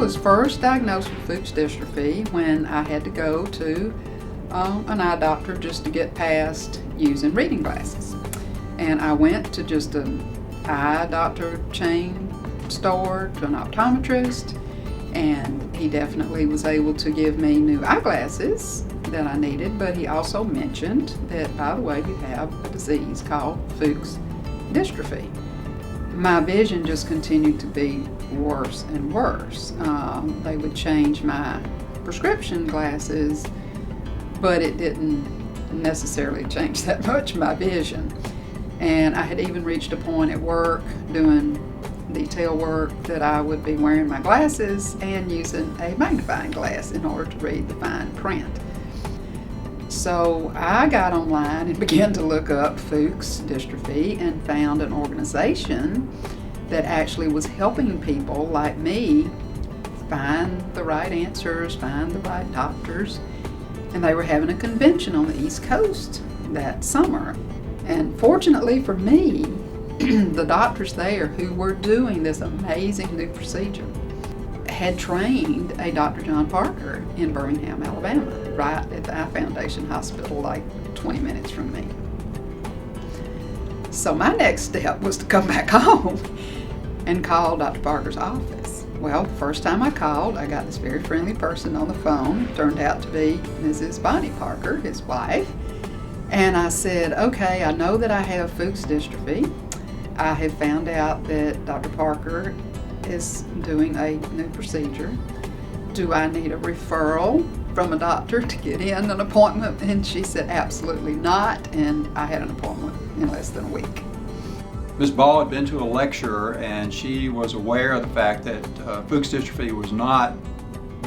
was first diagnosed with Fuchs Dystrophy when I had to go to an eye doctor just to get past using reading glasses. And I went to just an eye doctor chain store, to an optometrist, and he definitely was able to give me new eyeglasses that I needed, but he also mentioned that, by the way, you have a disease called Fuchs Dystrophy. My vision just continued to be worse and worse. They would change my prescription glasses, but it didn't necessarily change that much my vision. And I had even reached a point at work doing detail work that I would be wearing my glasses and using a magnifying glass in order to read the fine print. So I got online and began to look up Fuchs Dystrophy and found an organization that actually was helping people like me find the right answers, find the right doctors. And they were having a convention on the East Coast that summer. And fortunately for me, the doctors there who were doing this amazing new procedure had trained a Dr. John Parker in Birmingham, Alabama, right at the Eye Foundation Hospital, like 20 minutes from me. So my next step was to come back home and call Dr. Parker's office. Well, the first time I called, I got this very friendly person on the phone. It turned out to be Mrs. Bonnie Parker, his wife. And I said, okay, I know that I have Fuchs Dystrophy. I have found out that Dr. Parker is doing a new procedure. Do I need a referral from a doctor to get in an appointment? And she said, absolutely not. And I had an appointment in less than a week. Ms. Ball had been to a lecture and she was aware of the fact that Fuchs dystrophy was not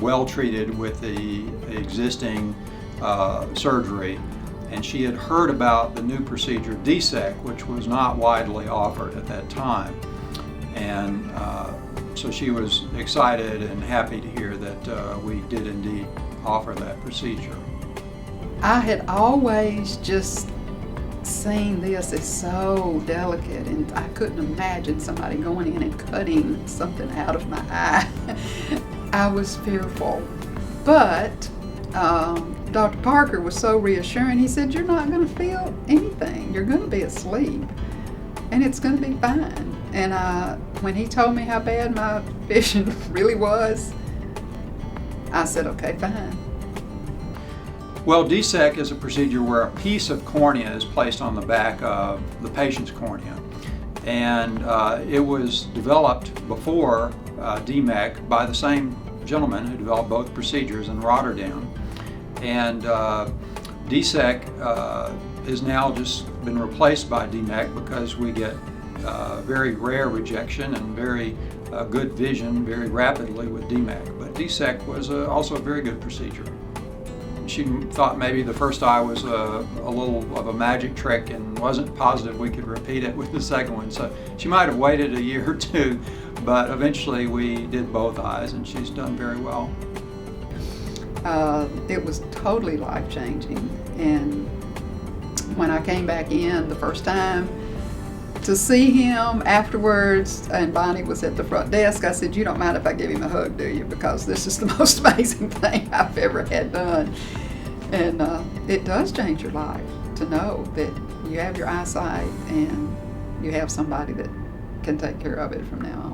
well treated with the existing surgery. And she had heard about the new procedure, DSAEK, which was not widely offered at that time. And so she was excited and happy to hear that we did indeed offer that procedure. I had always just seen this as so delicate, and I couldn't imagine somebody going in and cutting something out of my eye. I was fearful. But Dr. Parker was so reassuring. He said, you're not going to feel anything. You're going to be asleep, and it's going to be fine. And when he told me how bad my vision really was, I said, okay, fine. Well, DSAEK is a procedure where a piece of cornea is placed on the back of the patient's cornea. And it was developed before DMAEK by the same gentleman who developed both procedures in Rotterdam. And DSAEK has now just been replaced by DMAEK because we get very rare rejection and very good vision very rapidly with DMAEK. But DSAEK was also a very good procedure. She thought maybe the first eye was a little of a magic trick and wasn't positive we could repeat it with the second one. So she might have waited a year or two, but eventually we did both eyes and she's done very well. It was totally life-changing. And when I came back in the first time to see him afterwards, and Bonnie was at the front desk, I said, you don't mind if I give him a hug, do you? Because this is the most amazing thing I've ever had done. And it does change your life to know that you have your eyesight and you have somebody that can take care of it from now on.